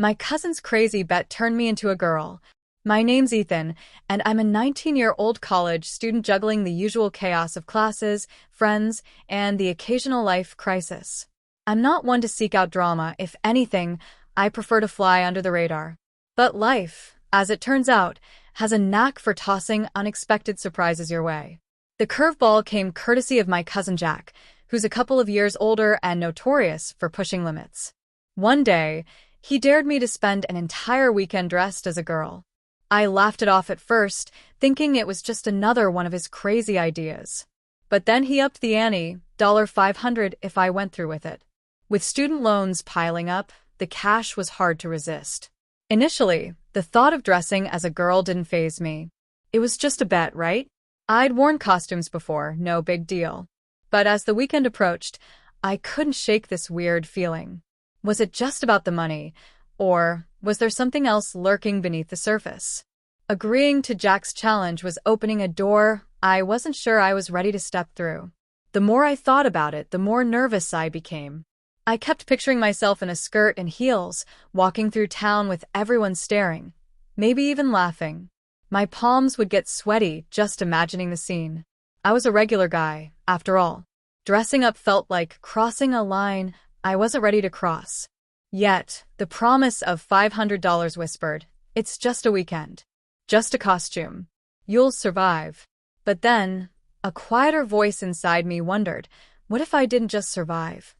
My cousin's crazy bet turned me into a girl. My name's Ethan, and I'm a 19-year-old college student juggling the usual chaos of classes, friends, and the occasional life crisis. I'm not one to seek out drama. If anything, I prefer to fly under the radar. But life, as it turns out, has a knack for tossing unexpected surprises your way. The curveball came courtesy of my cousin Jack, who's a couple of years older and notorious for pushing limits. One day, he dared me to spend an entire weekend dressed as a girl. I laughed it off at first, thinking it was just another one of his crazy ideas. But then he upped the ante, $500 if I went through with it. With student loans piling up, the cash was hard to resist. Initially, the thought of dressing as a girl didn't faze me. It was just a bet, right? I'd worn costumes before, no big deal. But as the weekend approached, I couldn't shake this weird feeling. Was it just about the money, or was there something else lurking beneath the surface? Agreeing to Jack's challenge was opening a door I wasn't sure I was ready to step through. The more I thought about it, the more nervous I became. I kept picturing myself in a skirt and heels, walking through town with everyone staring, maybe even laughing. My palms would get sweaty just imagining the scene. I was a regular guy, after all. Dressing up felt like crossing a line I wasn't ready to cross. Yet, the promise of $500 whispered, "It's just a weekend. Just a costume. You'll survive." But then, a quieter voice inside me wondered, what if I didn't just survive?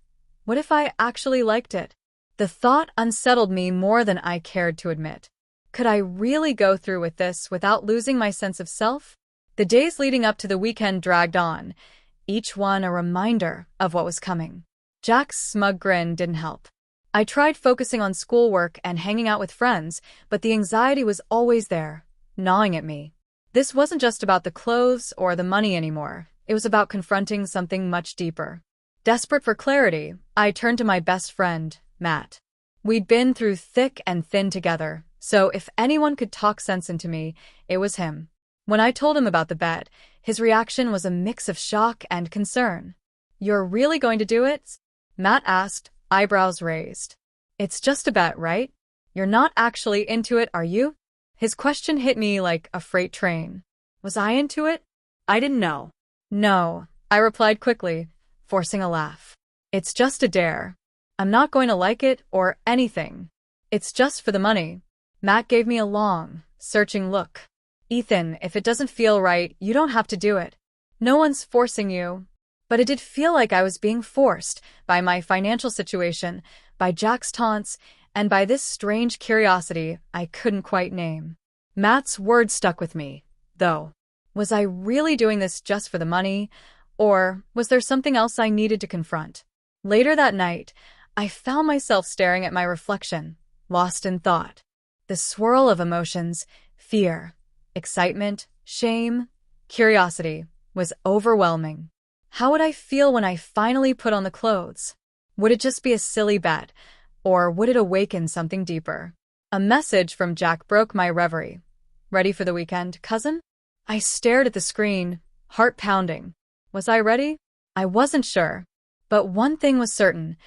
What if I actually liked it? The thought unsettled me more than I cared to admit. Could I really go through with this without losing my sense of self? The days leading up to the weekend dragged on, each one a reminder of what was coming. Jack's smug grin didn't help. I tried focusing on schoolwork and hanging out with friends, but the anxiety was always there, gnawing at me. This wasn't just about the clothes or the money anymore. It was about confronting something much deeper. Desperate for clarity, I turned to my best friend, Matt. We'd been through thick and thin together, so if anyone could talk sense into me, it was him. When I told him about the bet, his reaction was a mix of shock and concern. "You're really going to do it?" Matt asked, eyebrows raised. "It's just a bet, right? You're not actually into it, are you?" His question hit me like a freight train. Was I into it? I didn't know. "No," I replied quickly, forcing a laugh. "It's just a dare. I'm not going to like it or anything. It's just for the money." Matt gave me a long, searching look. "Ethan, if it doesn't feel right, you don't have to do it. No one's forcing you." But it did feel like I was being forced by my financial situation, by Jack's taunts, and by this strange curiosity I couldn't quite name. Matt's words stuck with me, though. Was I really doing this just for the money, or was there something else I needed to confront? Later that night, I found myself staring at my reflection, lost in thought. The swirl of emotions, fear, excitement, shame, curiosity, was overwhelming. How would I feel when I finally put on the clothes? Would it just be a silly bet, or would it awaken something deeper? A message from Jack broke my reverie. "Ready for the weekend, cousin?" I stared at the screen, heart pounding. Was I ready? I wasn't sure. But one thing was certain.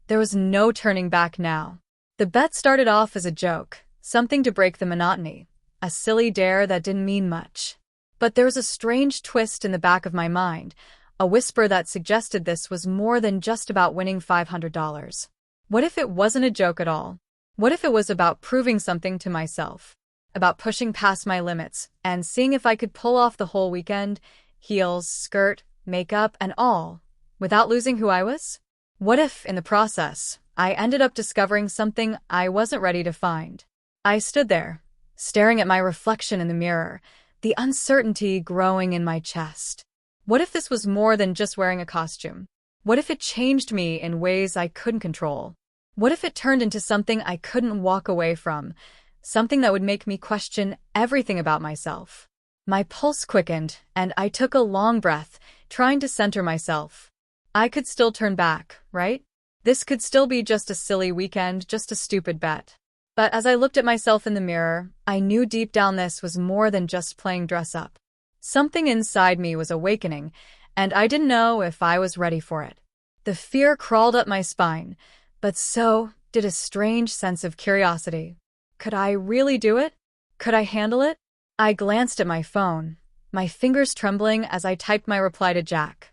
There was no turning back now. The bet started off as a joke, something to break the monotony, a silly dare that didn't mean much. But there was a strange twist in the back of my mind, a whisper that suggested this was more than just about winning $500. What if it wasn't a joke at all? What if it was about proving something to myself? About pushing past my limits and seeing if I could pull off the whole weekend, heels, skirt, makeup, and all, without losing who I was? What if, in the process, I ended up discovering something I wasn't ready to find? I stood there, staring at my reflection in the mirror, the uncertainty growing in my chest. What if this was more than just wearing a costume? What if it changed me in ways I couldn't control? What if it turned into something I couldn't walk away from, something that would make me question everything about myself? My pulse quickened, and I took a long breath, trying to center myself. I could still turn back, right? This could still be just a silly weekend, just a stupid bet. But as I looked at myself in the mirror, I knew deep down this was more than just playing dress up. Something inside me was awakening, and I didn't know if I was ready for it. The fear crawled up my spine, but so did a strange sense of curiosity. Could I really do it? Could I handle it? I glanced at my phone, my fingers trembling as I typed my reply to Jack.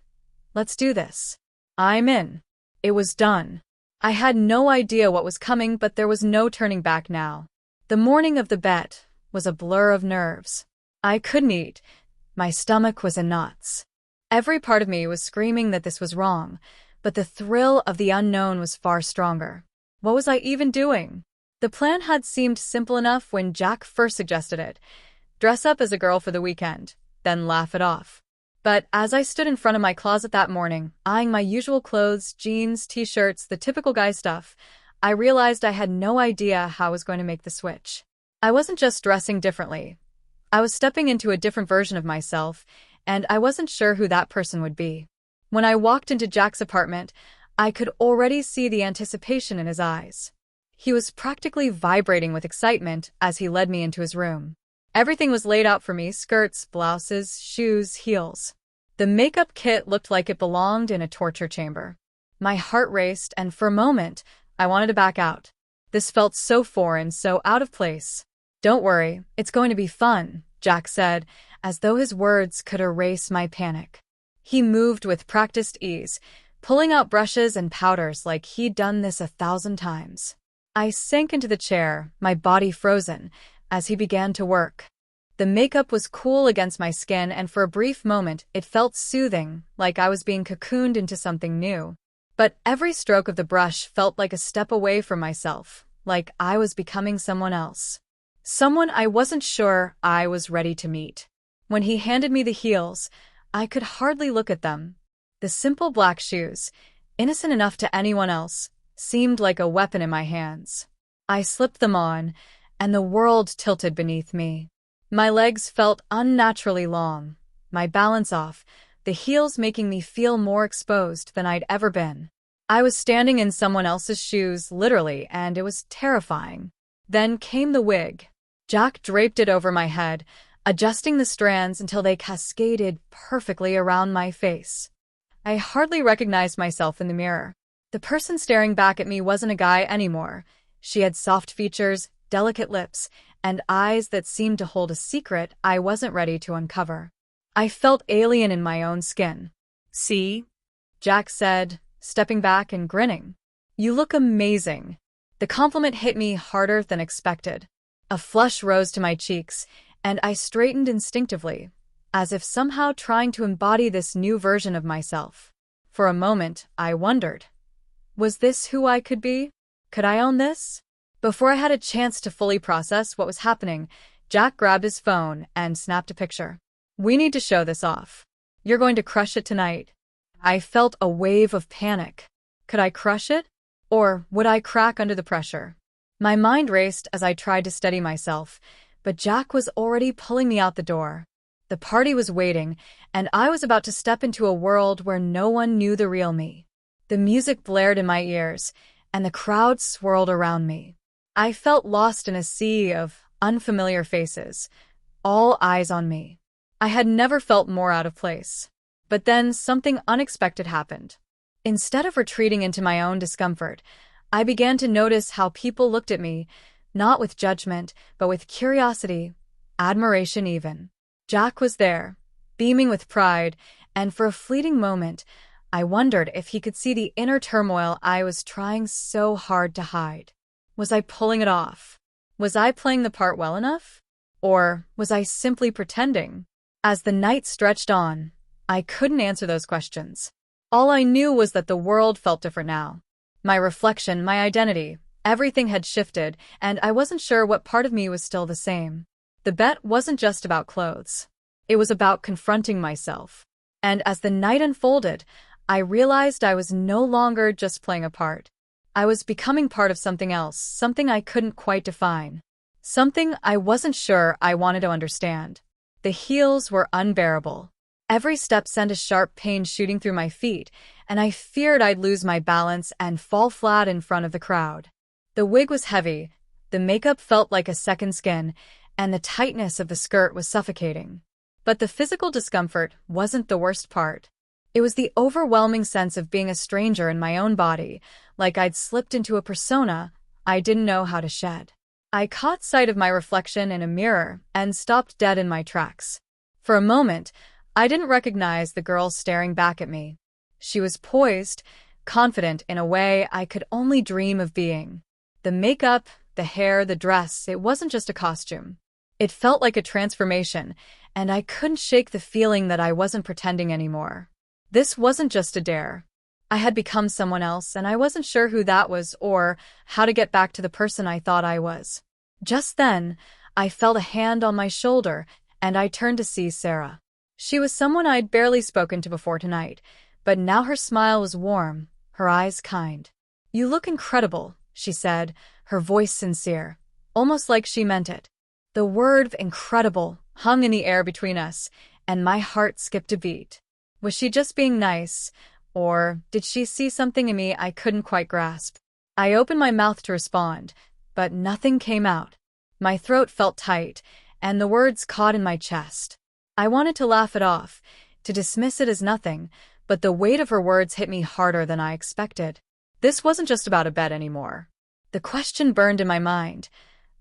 Let's do this. I'm in. It was done. I had no idea what was coming, but there was no turning back now. The morning of the bet was a blur of nerves. I couldn't eat. My stomach was in knots. Every part of me was screaming that this was wrong, but the thrill of the unknown was far stronger. What was I even doing? The plan had seemed simple enough when Jack first suggested it. Dress up as a girl for the weekend, then laugh it off. But as I stood in front of my closet that morning, eyeing my usual clothes, jeans, t-shirts, the typical guy stuff, I realized I had no idea how I was going to make the switch. I wasn't just dressing differently. I was stepping into a different version of myself, and I wasn't sure who that person would be. When I walked into Jack's apartment, I could already see the anticipation in his eyes. He was practically vibrating with excitement as he led me into his room. Everything was laid out for me: skirts, blouses, shoes, heels. The makeup kit looked like it belonged in a torture chamber. My heart raced, and for a moment, I wanted to back out. This felt so foreign, so out of place. Don't worry, it's going to be fun, Jack said, as though his words could erase my panic. He moved with practiced ease, pulling out brushes and powders like he'd done this 1,000 times. I sank into the chair, my body frozen, as he began to work. The makeup was cool against my skin, and for a brief moment it felt soothing, like I was being cocooned into something new. But every stroke of the brush felt like a step away from myself, like I was becoming someone else. Someone I wasn't sure I was ready to meet. When he handed me the heels, I could hardly look at them. The simple black shoes, innocent enough to anyone else, seemed like a weapon in my hands. I slipped them on, and the world tilted beneath me. My legs felt unnaturally long, my balance off, the heels making me feel more exposed than I'd ever been. I was standing in someone else's shoes, literally, and it was terrifying. Then came the wig. Jack draped it over my head, adjusting the strands until they cascaded perfectly around my face. I hardly recognized myself in the mirror. The person staring back at me wasn't a guy anymore. She had soft features, delicate lips, and eyes that seemed to hold a secret I wasn't ready to uncover. I felt alien in my own skin. "See?" Jack said, stepping back and grinning. "You look amazing." The compliment hit me harder than expected. A flush rose to my cheeks, and I straightened instinctively, as if somehow trying to embody this new version of myself. For a moment, I wondered, was this who I could be? Could I own this? Before I had a chance to fully process what was happening, Jack grabbed his phone and snapped a picture. "We need to show this off. You're going to crush it tonight." I felt a wave of panic. Could I crush it? Or would I crack under the pressure? My mind raced as I tried to steady myself, but Jack was already pulling me out the door. The party was waiting, and I was about to step into a world where no one knew the real me. The music blared in my ears, and the crowd swirled around me. I felt lost in a sea of unfamiliar faces, all eyes on me. I had never felt more out of place. But then something unexpected happened. Instead of retreating into my own discomfort, I began to notice how people looked at me, not with judgment, but with curiosity, admiration even. Jack was there, beaming with pride, and for a fleeting moment, I wondered if he could see the inner turmoil I was trying so hard to hide. Was I pulling it off? Was I playing the part well enough? Or was I simply pretending? As the night stretched on, I couldn't answer those questions. All I knew was that the world felt different now. My reflection, my identity, everything had shifted, and I wasn't sure what part of me was still the same. The bet wasn't just about clothes. It was about confronting myself. And as the night unfolded, I realized I was no longer just playing a part. I was becoming part of something else, something I couldn't quite define. Something I wasn't sure I wanted to understand. The heels were unbearable. Every step sent a sharp pain shooting through my feet, and I feared I'd lose my balance and fall flat in front of the crowd. The wig was heavy, the makeup felt like a second skin, and the tightness of the skirt was suffocating. But the physical discomfort wasn't the worst part. It was the overwhelming sense of being a stranger in my own body, like I'd slipped into a persona I didn't know how to shed. I caught sight of my reflection in a mirror and stopped dead in my tracks. For a moment, I didn't recognize the girl staring back at me. She was poised, confident in a way I could only dream of being. The makeup, the hair, the dress, it wasn't just a costume. It felt like a transformation, and I couldn't shake the feeling that I wasn't pretending anymore. This wasn't just a dare. I had become someone else, and I wasn't sure who that was or how to get back to the person I thought I was. Just then, I felt a hand on my shoulder, and I turned to see Sarah. She was someone I'd barely spoken to before tonight, but now her smile was warm, her eyes kind. "You look incredible," she said, her voice sincere, almost like she meant it. The word incredible hung in the air between us, and my heart skipped a beat. Was she just being nice, or did she see something in me I couldn't quite grasp? I opened my mouth to respond, but nothing came out. My throat felt tight, and the words caught in my chest. I wanted to laugh it off, to dismiss it as nothing, but the weight of her words hit me harder than I expected. This wasn't just about a bet anymore. The question burned in my mind.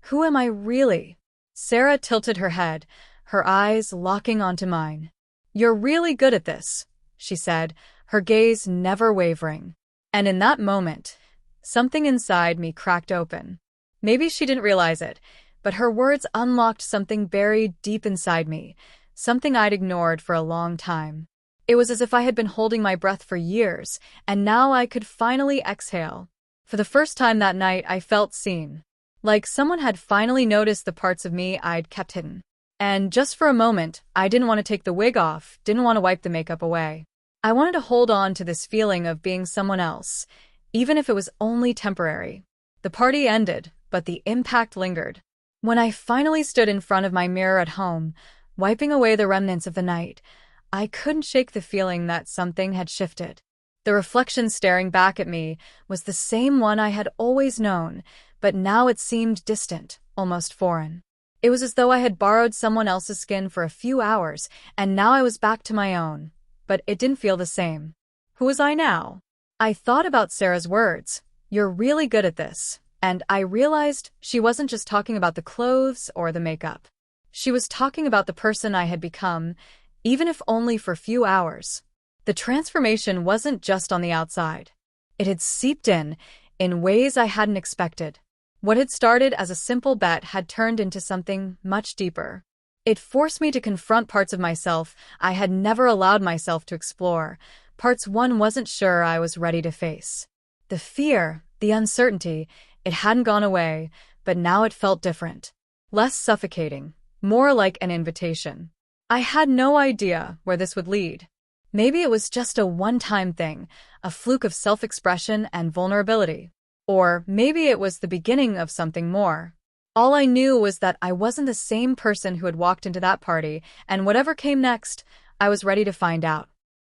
Who am I really? Sarah tilted her head, her eyes locking onto mine. "You're really good at this," she said, her gaze never wavering. And in that moment, something inside me cracked open. Maybe she didn't realize it, but her words unlocked something buried deep inside me, something I'd ignored for a long time. It was as if I had been holding my breath for years, and now I could finally exhale. For the first time that night, I felt seen. Like someone had finally noticed the parts of me I'd kept hidden. And just for a moment, I didn't want to take the wig off, didn't want to wipe the makeup away. I wanted to hold on to this feeling of being someone else, even if it was only temporary. The party ended, but the impact lingered. When I finally stood in front of my mirror at home, wiping away the remnants of the night, I couldn't shake the feeling that something had shifted. The reflection staring back at me was the same one I had always known, but now it seemed distant, almost foreign. It was as though I had borrowed someone else's skin for a few hours, and now I was back to my own. But it didn't feel the same. Who was I now? I thought about Sarah's words, "You're really good at this," and I realized she wasn't just talking about the clothes or the makeup. She was talking about the person I had become, even if only for a few hours. The transformation wasn't just on the outside. It had seeped in ways I hadn't expected. What had started as a simple bet had turned into something much deeper. It forced me to confront parts of myself I had never allowed myself to explore, parts one wasn't sure I was ready to face. The fear, the uncertainty, it hadn't gone away, but now it felt different. Less suffocating, more like an invitation. I had no idea where this would lead. Maybe it was just a one-time thing, a fluke of self-expression and vulnerability. Or maybe it was the beginning of something more. All I knew was that I wasn't the same person who had walked into that party, and whatever came next, I was ready to find out.